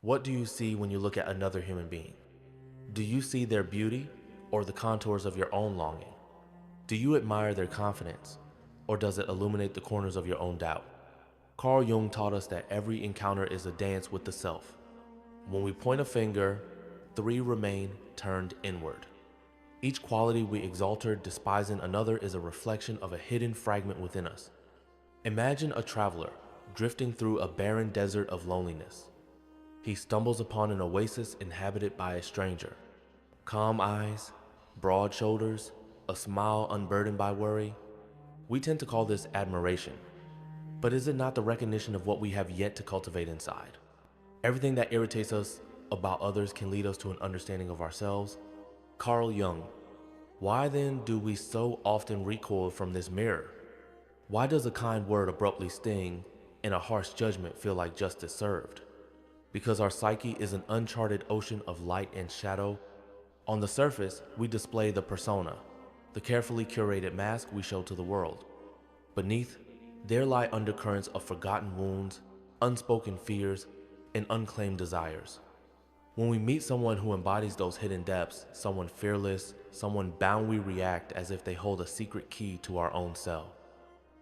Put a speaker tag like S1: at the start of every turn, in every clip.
S1: What do you see when you look at another human being? Do you see their beauty or the contours of your own longing? Do you admire their confidence or does it illuminate the corners of your own doubt? Carl Jung taught us that every encounter is a dance with the self. When we point a finger, three remain turned inward. Each quality we exalt or despise in another is a reflection of a hidden fragment within us. Imagine a traveler drifting through a barren desert of loneliness. He stumbles upon an oasis inhabited by a stranger. Calm eyes, broad shoulders, a smile unburdened by worry. We tend to call this admiration. But is it not the recognition of what we have yet to cultivate inside? Everything that irritates us about others can lead us to an understanding of ourselves. Carl Jung. Why then do we so often recoil from this mirror? Why does a kind word abruptly sting and a harsh judgment feel like justice served? Because our psyche is an uncharted ocean of light and shadow. On the surface, we display the persona, the carefully curated mask we show to the world. Beneath, there lie undercurrents of forgotten wounds, unspoken fears, and unclaimed desires. When we meet someone who embodies those hidden depths, someone fearless, someone bound, we react as if they hold a secret key to our own cell.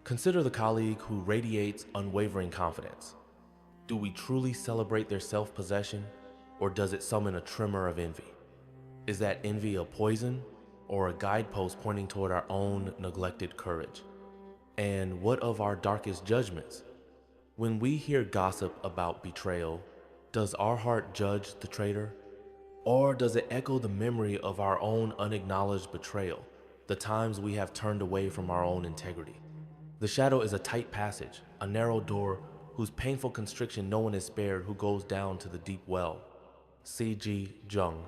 S1: Consider the colleague who radiates unwavering confidence. Do we truly celebrate their self-possession, or does it summon a tremor of envy? Is that envy a poison, or a guidepost pointing toward our own neglected courage? And what of our darkest judgments? When we hear gossip about betrayal, does our heart judge the traitor? Or does it echo the memory of our own unacknowledged betrayal, the times we have turned away from our own integrity? The shadow is a tight passage, a narrow door whose painful constriction no one is spared who goes down to the deep well. C.G. Jung.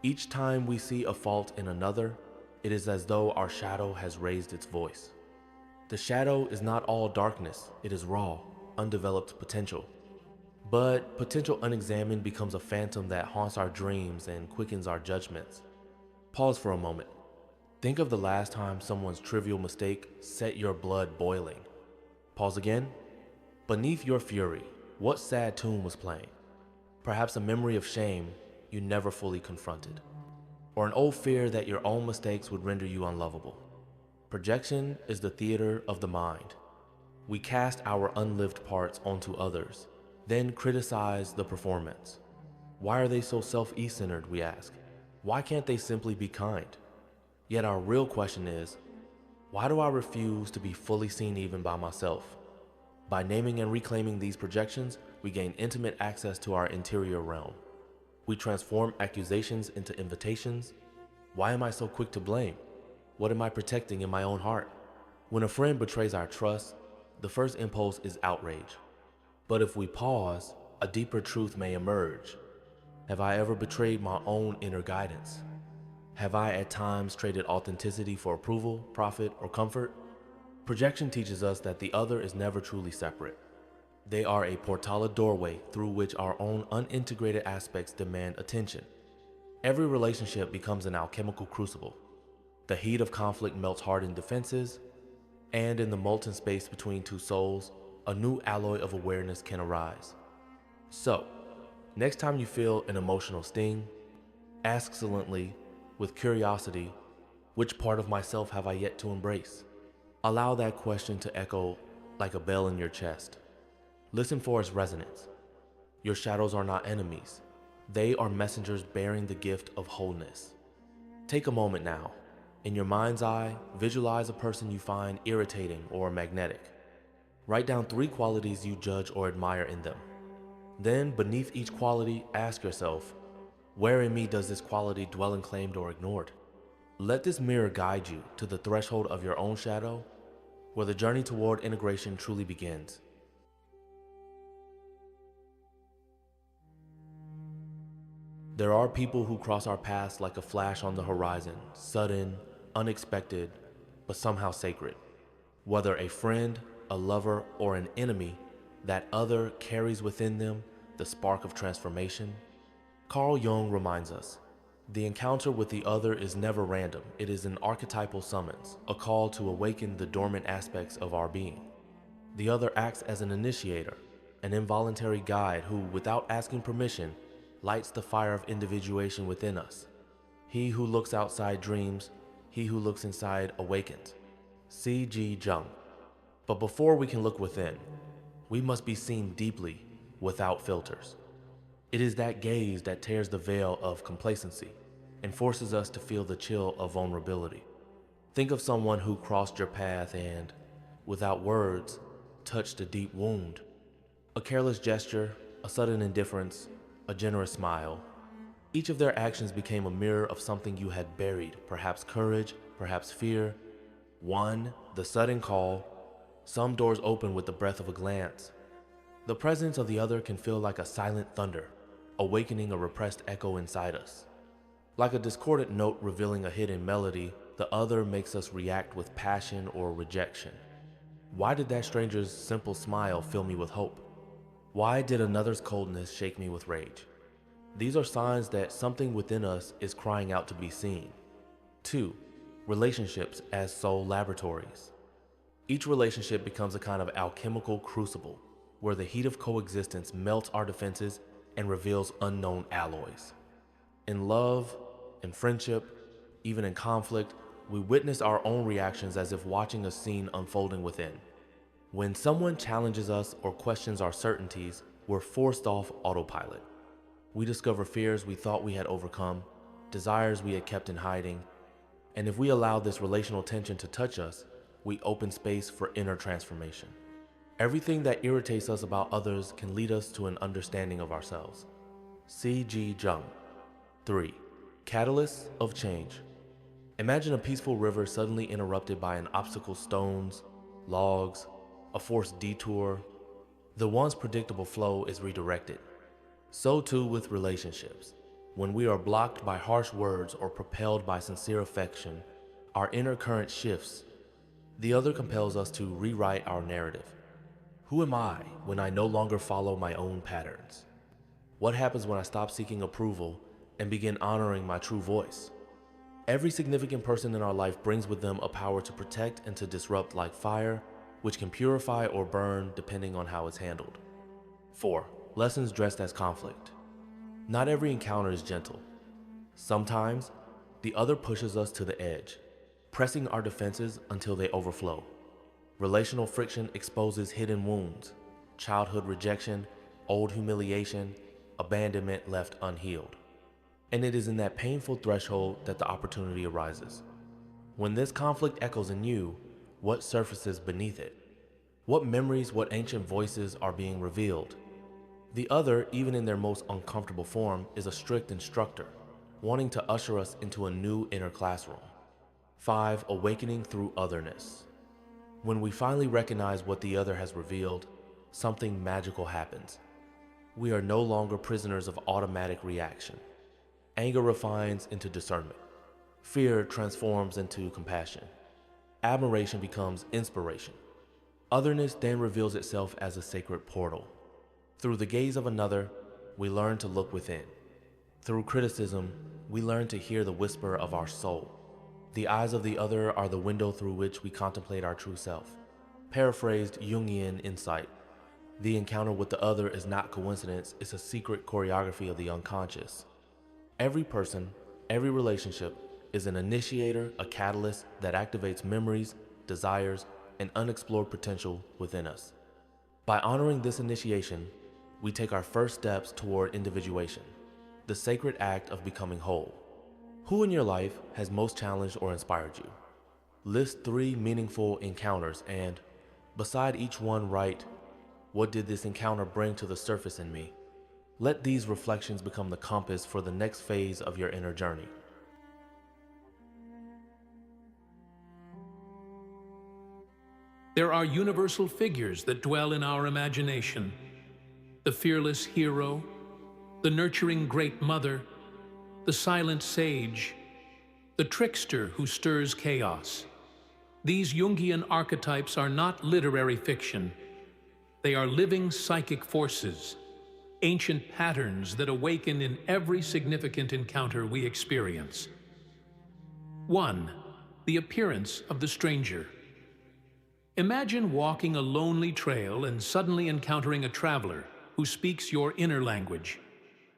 S1: Each time we see a fault in another, it is as though our shadow has raised its voice. The shadow is not all darkness, it is raw, undeveloped potential. But potential unexamined becomes a phantom that haunts our dreams and quickens our judgments. Pause for a moment. Think of the last time someone's trivial mistake set your blood boiling. Pause again. Beneath your fury, what sad tune was playing? Perhaps a memory of shame you never fully confronted, or an old fear that your own mistakes would render you unlovable. Projection is the theater of the mind. We cast our unlived parts onto others, then criticize the performance. Why are they so self-centered, we ask? Why can't they simply be kind? Yet our real question is, why do I refuse to be fully seen even by myself? By naming and reclaiming these projections, we gain intimate access to our interior realm. We transform accusations into invitations. Why am I so quick to blame? What am I protecting in my own heart? When a friend betrays our trust, the first impulse is outrage. But if we pause, a deeper truth may emerge. Have I ever betrayed my own inner guidance? Have I at times traded authenticity for approval, profit, or comfort? Projection teaches us that the other is never truly separate. They are a portal, doorway through which our own unintegrated aspects demand attention. Every relationship becomes an alchemical crucible. The heat of conflict melts hardened defenses, and in the molten space between two souls, a new alloy of awareness can arise. So, next time you feel an emotional sting, ask silently, with curiosity, which part of myself have I yet to embrace? Allow that question to echo like a bell in your chest. Listen for its resonance. Your shadows are not enemies. They are messengers bearing the gift of wholeness. Take a moment now. In your mind's eye, visualize a person you find irritating or magnetic. Write down 3 qualities you judge or admire in them. Then, beneath each quality, ask yourself, where in me does this quality dwell unclaimed or ignored? Let this mirror guide you to the threshold of your own shadow, where the journey toward integration truly begins. There are people who cross our paths like a flash on the horizon, sudden, unexpected, but somehow sacred. Whether a friend, a lover, or an enemy, that other carries within them the spark of transformation. Carl Jung reminds us, the encounter with the other is never random. It is an archetypal summons, a call to awaken the dormant aspects of our being. The other acts as an initiator, an involuntary guide who, without asking permission, lights the fire of individuation within us. He who looks outside dreams, he who looks inside awakens. C.G. Jung. But before we can look within, we must be seen deeply, without filters. It is that gaze that tears the veil of complacency and forces us to feel the chill of vulnerability. Think of someone who crossed your path and, without words, touched a deep wound. A careless gesture, a sudden indifference, a generous smile. Each of their actions became a mirror of something you had buried, perhaps courage, perhaps fear. One, the sudden call. Some doors open with the breath of a glance. The presence of the other can feel like a silent thunder, awakening a repressed echo inside us. Like a discordant note revealing a hidden melody, the other makes us react with passion or rejection. Why did that stranger's simple smile fill me with hope? Why did another's coldness shake me with rage? These are signs that something within us is crying out to be seen. 2. Relationships as soul laboratories. Each relationship becomes a kind of alchemical crucible, where the heat of coexistence melts our defenses and reveals unknown alloys. In love, in friendship, even in conflict, we witness our own reactions as if watching a scene unfolding within. When someone challenges us or questions our certainties, we're forced off autopilot. We discover fears we thought we had overcome, desires we had kept in hiding, and if we allow this relational tension to touch us, we open space for inner transformation. Everything that irritates us about others can lead us to an understanding of ourselves. C.G. Jung. 3. Catalysts of change. Imagine a peaceful river suddenly interrupted by an obstacle, stones, logs, a forced detour. The once predictable flow is redirected. So too with relationships. When we are blocked by harsh words or propelled by sincere affection, our inner current shifts. The other compels us to rewrite our narrative. Who am I when I no longer follow my own patterns? What happens when I stop seeking approval and begin honoring my true voice? Every significant person in our life brings with them a power to protect and to disrupt, like fire, which can purify or burn depending on how it's handled. 4. Lessons dressed as conflict. Not every encounter is gentle. Sometimes, the other pushes us to the edge, pressing our defenses until they overflow. Relational friction exposes hidden wounds, childhood rejection, old humiliation, abandonment left unhealed. And it is in that painful threshold that the opportunity arises. When this conflict echoes in you, what surfaces beneath it? What memories, what ancient voices are being revealed? The other, even in their most uncomfortable form, is a strict instructor, wanting to usher us into a new inner classroom. 5. Awakening through otherness. When we finally recognize what the other has revealed, something magical happens. We are no longer prisoners of automatic reaction. Anger refines into discernment. Fear transforms into compassion. Admiration becomes inspiration. Otherness then reveals itself as a sacred portal. Through the gaze of another, we learn to look within. Through criticism, we learn to hear the whisper of our soul. The eyes of the other are the window through which we contemplate our true self. Paraphrased Jungian insight, the encounter with the other is not coincidence, it's a secret choreography of the unconscious. Every person, every relationship is an initiator, a catalyst that activates memories, desires, and unexplored potential within us. By honoring this initiation, we take our first steps toward individuation, the sacred act of becoming whole. Who in your life has most challenged or inspired you? List 3 meaningful encounters and, beside each one, write, what did this encounter bring to the surface in me? Let these reflections become the compass for the next phase of your inner journey.
S2: There are universal figures that dwell in our imagination. The fearless hero, the nurturing great mother, the silent sage, the trickster who stirs chaos. These Jungian archetypes are not literary fiction. They are living psychic forces, ancient patterns that awaken in every significant encounter we experience. 1. The appearance of the stranger. Imagine walking a lonely trail and suddenly encountering a traveler who speaks your inner language,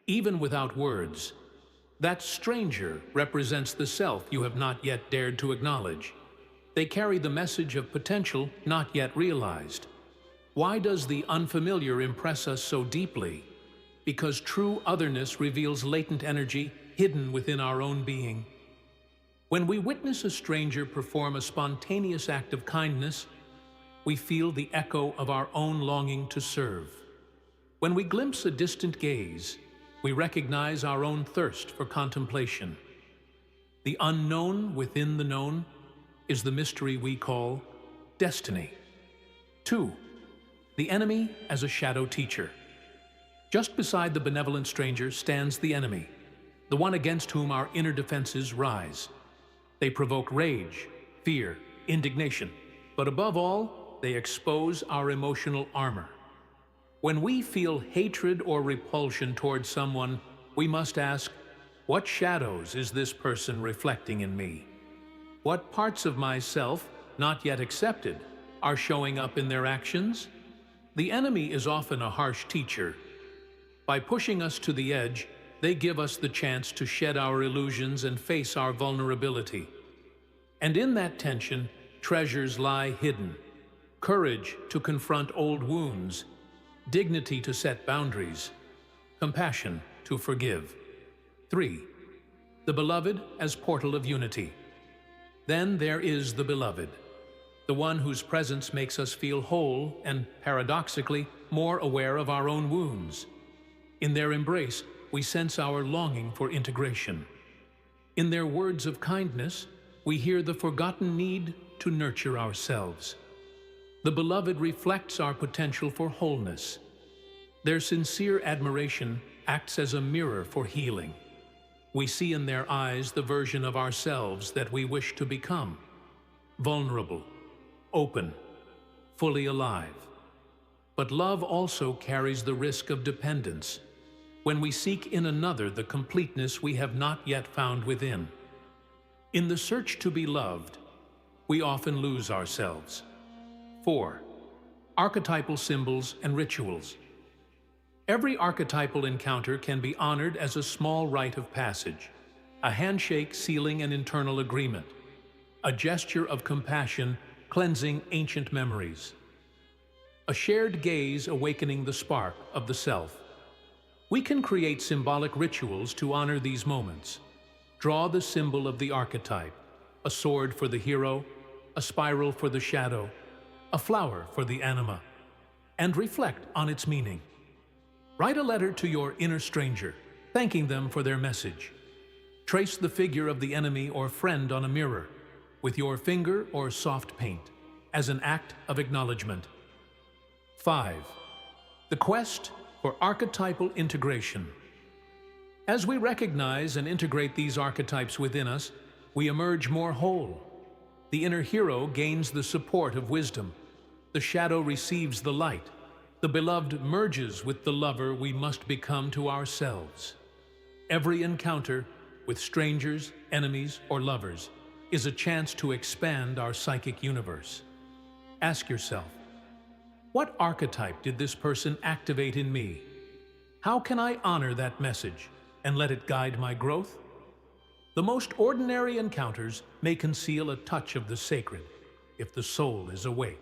S2: even without words. That stranger represents the self you have not yet dared to acknowledge. They carry the message of potential not yet realized. Why does the unfamiliar impress us so deeply? Because true otherness reveals latent energy hidden within our own being. When we witness a stranger perform a spontaneous act of kindness, we feel the echo of our own longing to serve. When we glimpse a distant gaze, we recognize our own thirst for contemplation. The unknown within the known is the mystery we call destiny. 2. The enemy as a shadow teacher. Just beside the benevolent stranger stands the enemy, the one against whom our inner defenses rise. They provoke rage, fear, indignation, but above all, they expose our emotional armor. When we feel hatred or repulsion towards someone, we must ask, what shadows is this person reflecting in me? What parts of myself, not yet accepted, are showing up in their actions? The enemy is often a harsh teacher. By pushing us to the edge, they give us the chance to shed our illusions and face our vulnerability. And in that tension, treasures lie hidden. Courage to confront old wounds, dignity to set boundaries, compassion to forgive. 3. The beloved as portal of unity. Then there is the beloved, the one whose presence makes us feel whole and, paradoxically, more aware of our own wounds. In their embrace, we sense our longing for integration. In their words of kindness, we hear the forgotten need to nurture ourselves. The beloved reflects our potential for wholeness. Their sincere admiration acts as a mirror for healing. We see in their eyes the version of ourselves that we wish to become. Vulnerable, open, fully alive. But love also carries the risk of dependence, when we seek in another the completeness we have not yet found within. In the search to be loved, we often lose ourselves. 4. Archetypal symbols and rituals. Every archetypal encounter can be honored as a small rite of passage, a handshake sealing an internal agreement, a gesture of compassion cleansing ancient memories, a shared gaze awakening the spark of the self. We can create symbolic rituals to honor these moments. Draw the symbol of the archetype, a sword for the hero, a spiral for the shadow, a flower for the anima, and reflect on its meaning. Write a letter to your inner stranger, thanking them for their message. Trace the figure of the enemy or friend on a mirror, with your finger or soft paint, as an act of acknowledgement. 5. The quest for archetypal integration. As we recognize and integrate these archetypes within us, we emerge more whole. The inner hero gains the support of wisdom. The shadow receives the light. The beloved merges with the lover we must become to ourselves. Every encounter, with strangers, enemies, or lovers, is a chance to expand our psychic universe. Ask yourself, what archetype did this person activate in me? How can I honor that message and let it guide my growth? The most ordinary encounters may conceal a touch of the sacred if the soul is awake.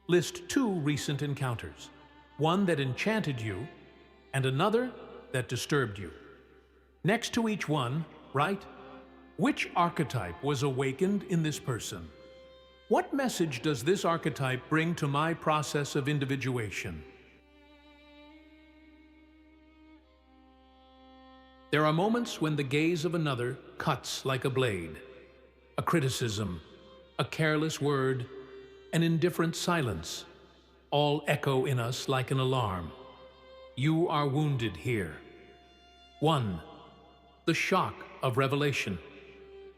S2: List 2 recent encounters, one that enchanted you and another that disturbed you. Next to each one, write, which archetype was awakened in this person? What message does this archetype bring to my process of individuation? There are moments when the gaze of another cuts like a blade. A criticism, a careless word, an indifferent silence, all echo in us like an alarm. You are wounded here. 1. The shock of revelation.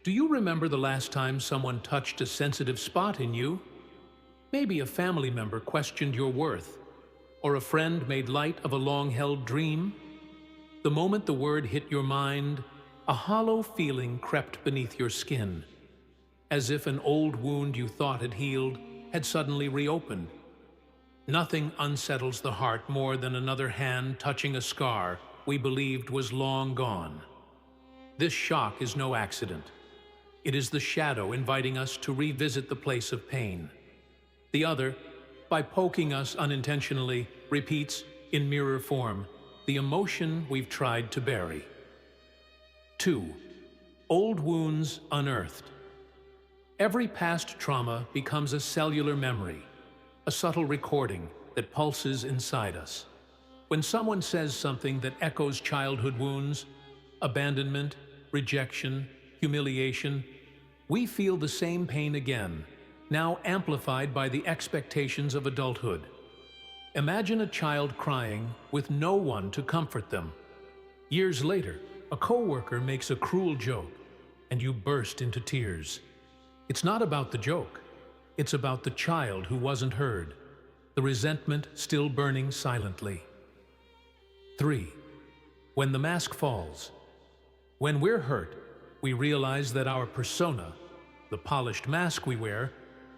S2: Do you remember the last time someone touched a sensitive spot in you? Maybe a family member questioned your worth, or a friend made light of a long-held dream. The moment the word hit your mind, a hollow feeling crept beneath your skin, as if an old wound you thought had healed had suddenly reopened. Nothing unsettles the heart more than another hand touching a scar we believed was long gone. This shock is no accident. It is the shadow inviting us to revisit the place of pain. The other, by poking us unintentionally, repeats, in mirror form, the emotion we've tried to bury. 2. Old wounds unearthed. Every past trauma becomes a cellular memory, a subtle recording that pulses inside us. When someone says something that echoes childhood wounds, abandonment, rejection, humiliation, we feel the same pain again, now amplified by the expectations of adulthood. Imagine a child crying with no one to comfort them. Years later, a coworker makes a cruel joke, and you burst into tears. It's not about the joke. It's about the child who wasn't heard, the resentment still burning silently. 3. When the mask falls. When we're hurt, we realize that our persona, the polished mask we wear,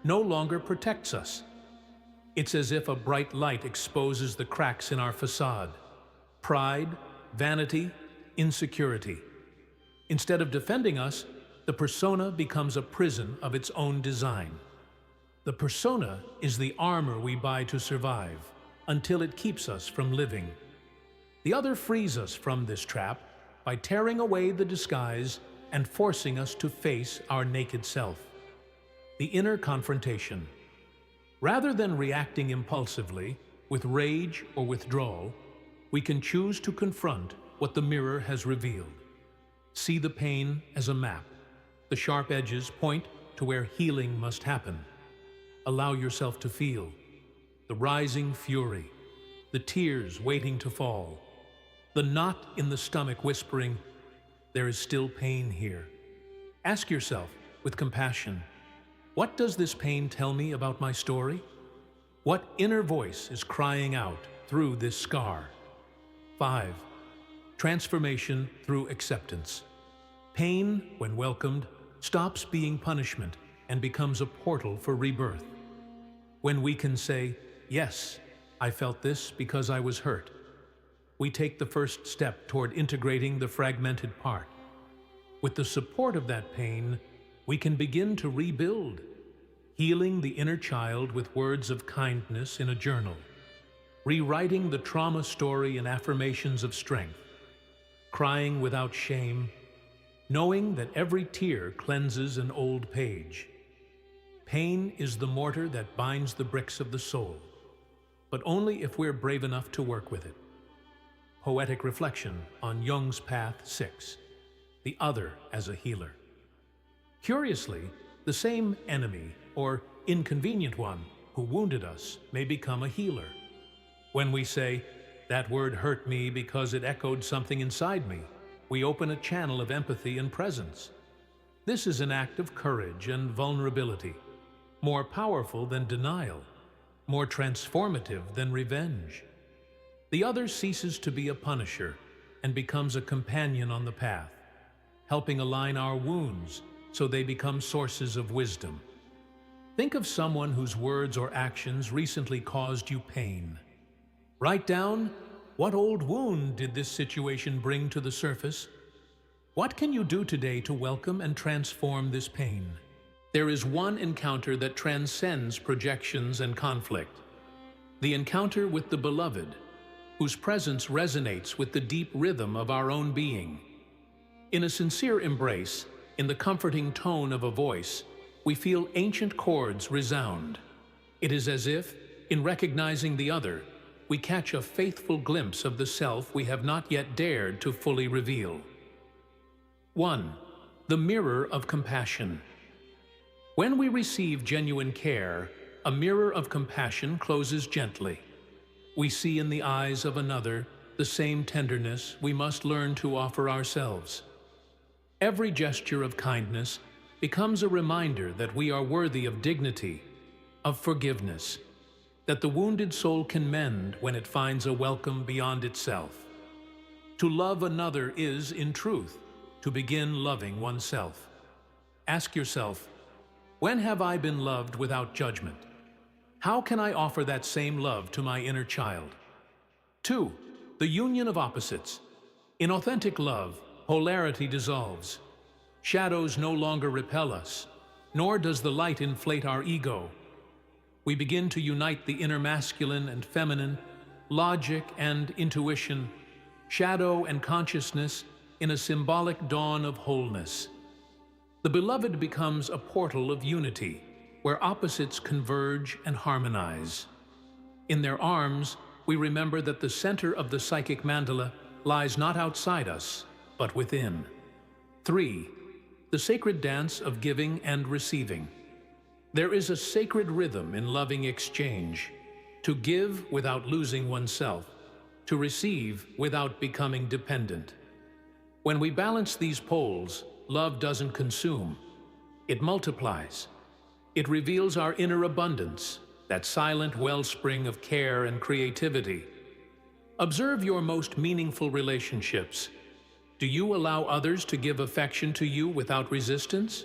S2: no longer protects us. It's as if a bright light exposes the cracks in our facade. Pride, vanity, insecurity. Instead of defending us, the persona becomes a prison of its own design. The persona is the armor we buy to survive, until it keeps us from living. The other frees us from this trap by tearing away the disguise and forcing us to face our naked self. The inner confrontation. Rather than reacting impulsively, with rage or withdrawal, we can choose to confront what the mirror has revealed. See the pain as a map. The sharp edges point to where healing must happen. Allow yourself to feel the rising fury, the tears waiting to fall, the knot in the stomach whispering, "There is still pain here." Ask yourself with compassion, what does this pain tell me about my story? What inner voice is crying out through this scar? 5. Transformation through acceptance. Pain, when welcomed, stops being punishment and becomes a portal for rebirth. When we can say, "Yes, I felt this because I was hurt," we take the first step toward integrating the fragmented part. With the support of that pain, we can begin to rebuild, healing the inner child with words of kindness in a journal, rewriting the trauma story in affirmations of strength, crying without shame, knowing that every tear cleanses an old page. Pain is the mortar that binds the bricks of the soul, but only if we're brave enough to work with it. Poetic reflection on Jung's Path 6, the other as a healer. Curiously, the same enemy or inconvenient one who wounded us may become a healer. When we say, "That word hurt me because it echoed something inside me," we open a channel of empathy and presence. This is an act of courage and vulnerability, more powerful than denial, more transformative than revenge. The other ceases to be a punisher and becomes a companion on the path, helping align our wounds so they become sources of wisdom. Think of someone whose words or actions recently caused you pain. Write down, what old wound did this situation bring to the surface? What can you do today to welcome and transform this pain? There is one encounter that transcends projections and conflict. The encounter with the beloved, whose presence resonates with the deep rhythm of our own being. In a sincere embrace, in the comforting tone of a voice, we feel ancient chords resound. It is as if, in recognizing the other, we catch a faithful glimpse of the self we have not yet dared to fully reveal. 1. The mirror of compassion. When we receive genuine care, a mirror of compassion closes gently. We see in the eyes of another the same tenderness we must learn to offer ourselves. Every gesture of kindness becomes a reminder that we are worthy of dignity, of forgiveness, that the wounded soul can mend when it finds a welcome beyond itself. To love another is, in truth, to begin loving oneself. Ask yourself, when have I been loved without judgment? How can I offer that same love to my inner child? 2. The union of opposites. In authentic love, polarity dissolves. Shadows no longer repel us, nor does the light inflate our ego. We begin to unite the inner masculine and feminine, logic and intuition, shadow and consciousness in a symbolic dawn of wholeness. The beloved becomes a portal of unity, where opposites converge and harmonize. In their arms, we remember that the center of the psychic mandala lies not outside us, but within. 3. The sacred dance of giving and receiving. There is a sacred rhythm in loving exchange, to give without losing oneself, to receive without becoming dependent. When we balance these poles, love doesn't consume, it multiplies. It reveals our inner abundance, that silent wellspring of care and creativity. Observe your most meaningful relationships. Do you allow others to give affection to you without resistance?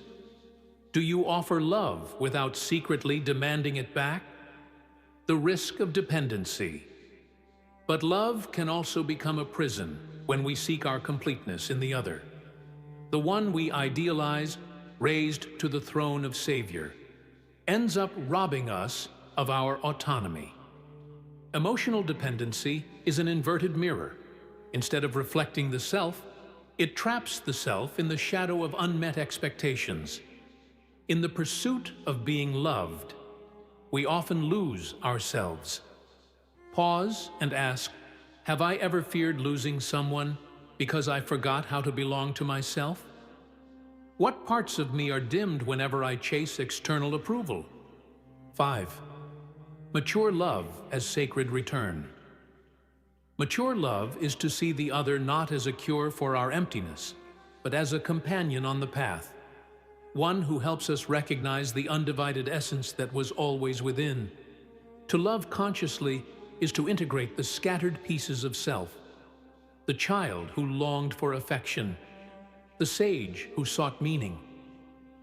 S2: Do you offer love without secretly demanding it back? The risk of dependency. But love can also become a prison when we seek our completeness in the other. The one we idealize, raised to the throne of Savior, ends up robbing us of our autonomy. Emotional dependency is an inverted mirror. Instead of reflecting the self, it traps the self in the shadow of unmet expectations. In the pursuit of being loved, we often lose ourselves. Pause and ask, have I ever feared losing someone because I forgot how to belong to myself? What parts of me are dimmed whenever I chase external approval? 5. Mature love as sacred return. Mature love is to see the other not as a cure for our emptiness, but as a companion on the path, one who helps us recognize the undivided essence that was always within. To love consciously is to integrate the scattered pieces of self, the child who longed for affection, the sage who sought meaning,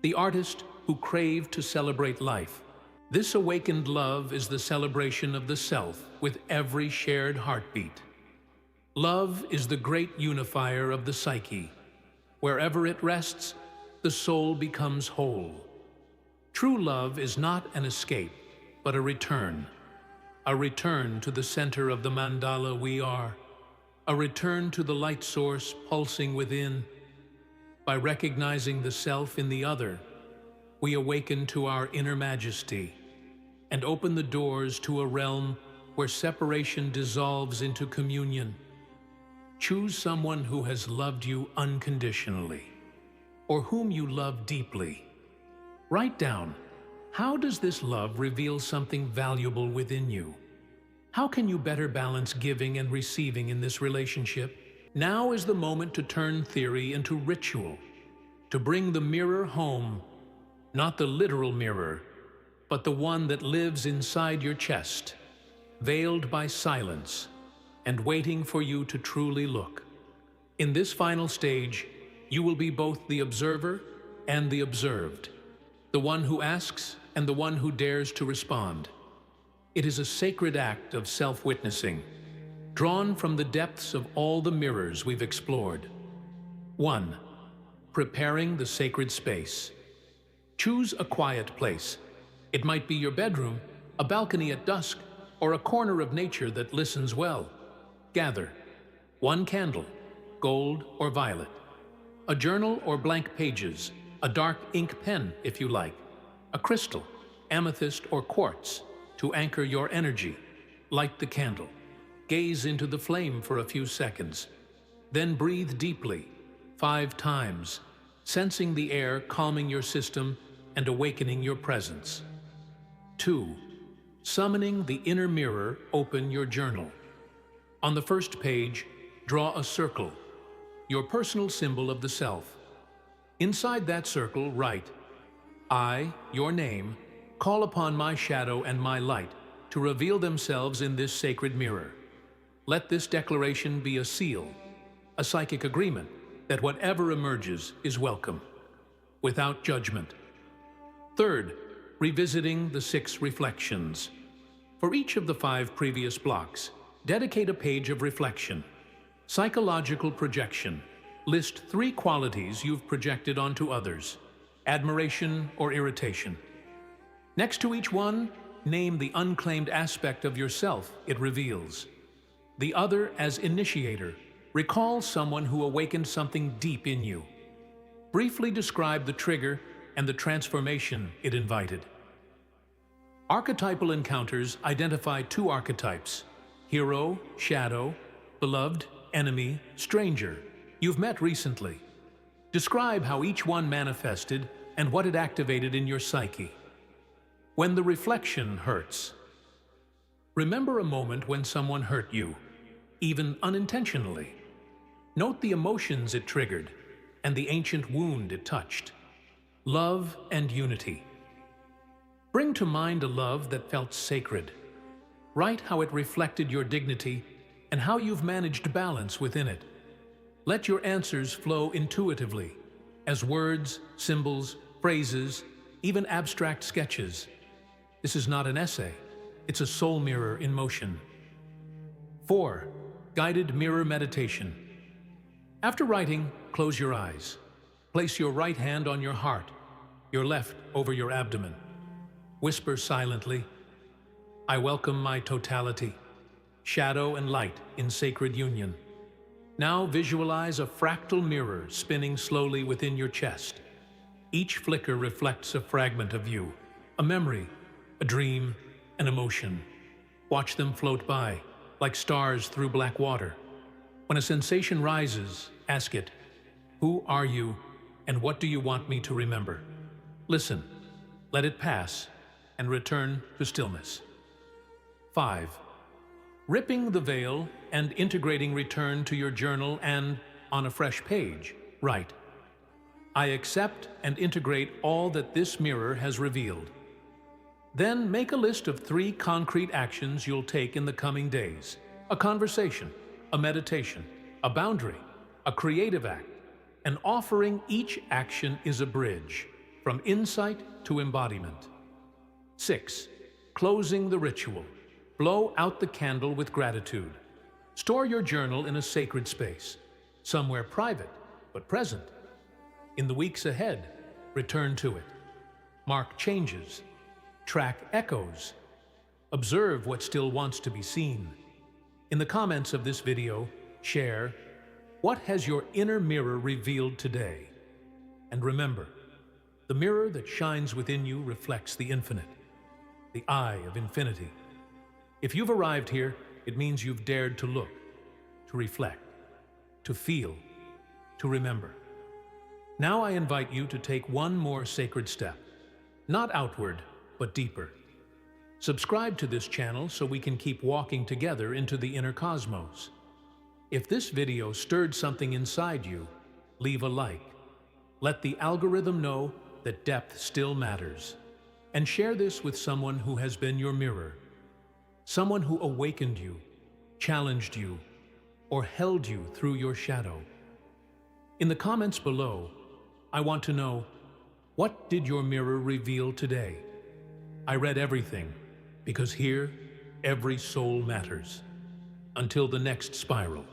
S2: the artist who craved to celebrate life. This awakened love is the celebration of the self with every shared heartbeat. Love is the great unifier of the psyche. Wherever it rests, the soul becomes whole. True love is not an escape, but a return to the center of the mandala we are, a return to the light source pulsing within. By recognizing the self in the other, we awaken to our inner majesty and open the doors to a realm where separation dissolves into communion. Choose someone who has loved you unconditionally, or whom you love deeply. Write down, how does this love reveal something valuable within you? How can you better balance giving and receiving in this relationship? Now is the moment to turn theory into ritual, to bring the mirror home, not the literal mirror, but the one that lives inside your chest, veiled by silence, and waiting for you to truly look. In this final stage, you will be both the observer and the observed, the one who asks and the one who dares to respond. It is a sacred act of self-witnessing, drawn from the depths of all the mirrors we've explored. 1. Preparing the sacred space. Choose a quiet place. It might be your bedroom, a balcony at dusk, or a corner of nature that listens well. Gather 1 candle, gold or violet, a journal or blank pages, a dark ink pen if you like, a crystal, amethyst or quartz, to anchor your energy. Light the candle. Gaze into the flame for a few seconds. Then breathe deeply, 5 times, sensing the air calming your system and awakening your presence. 2. Summoning the inner mirror, open your journal. On the first page, draw a circle, your personal symbol of the self. Inside that circle, write, I, your name, call upon my shadow and my light to reveal themselves in this sacred mirror. Let this declaration be a seal, a psychic agreement that whatever emerges is welcome, without judgment. 3rd, revisiting the 6 reflections. For each of the 5 previous blocks, dedicate a page of reflection. Psychological projection. List 3 qualities you've projected onto others: admiration or irritation. Next to each one, name the unclaimed aspect of yourself it reveals. The other as initiator. Recall someone who awakened something deep in you. Briefly describe the trigger and the transformation it invited. Archetypal encounters identify 2 archetypes: hero, shadow, beloved, enemy, stranger, you've met recently. Describe how each one manifested and what it activated in your psyche. When the reflection hurts. Remember a moment when someone hurt you, even unintentionally. Note the emotions it triggered and the ancient wound it touched. Love and unity. Bring to mind a love that felt sacred. Write how it reflected your dignity and how you've managed balance within it. Let your answers flow intuitively, as words, symbols, phrases, even abstract sketches. This is not an essay, it's a soul mirror in motion. 4. Guided mirror meditation. After writing, close your eyes. Place your right hand on your heart, your left over your abdomen. Whisper silently, "I welcome my totality, shadow and light in sacred union." Now visualize a fractal mirror spinning slowly within your chest. Each flicker reflects a fragment of you, a memory, a dream, an emotion. Watch them float by, like stars through black water. When a sensation rises, ask it, "Who are you, and what do you want me to remember?" Listen, let it pass, and return to stillness. 5. Ripping the veil and integrating return to your journal and, on a fresh page, write, "I accept and integrate all that this mirror has revealed." Then make a list of 3 concrete actions you'll take in the coming days: a conversation, a meditation, a boundary, a creative act. An offering. Each action is a bridge from insight to embodiment. 6. Closing the ritual. Blow out the candle with gratitude. Store your journal in a sacred space, somewhere private but present. In the weeks ahead, return to it. Mark changes. Track echoes. Observe what still wants to be seen. In the comments of this video, share, what has your inner mirror revealed today? And remember, the mirror that shines within you reflects the infinite, the eye of infinity. If you've arrived here, it means you've dared to look, to reflect, to feel, to remember. Now I invite you to take one more sacred step, not outward, but deeper. Subscribe to this channel so we can keep walking together into the inner cosmos. If this video stirred something inside you, leave a like. Let the algorithm know that depth still matters. And share this with someone who has been your mirror, someone who awakened you, challenged you, or held you through your shadow. In the comments below, I want to know, what did your mirror reveal today? I read everything, because here, every soul matters. Until the next spiral.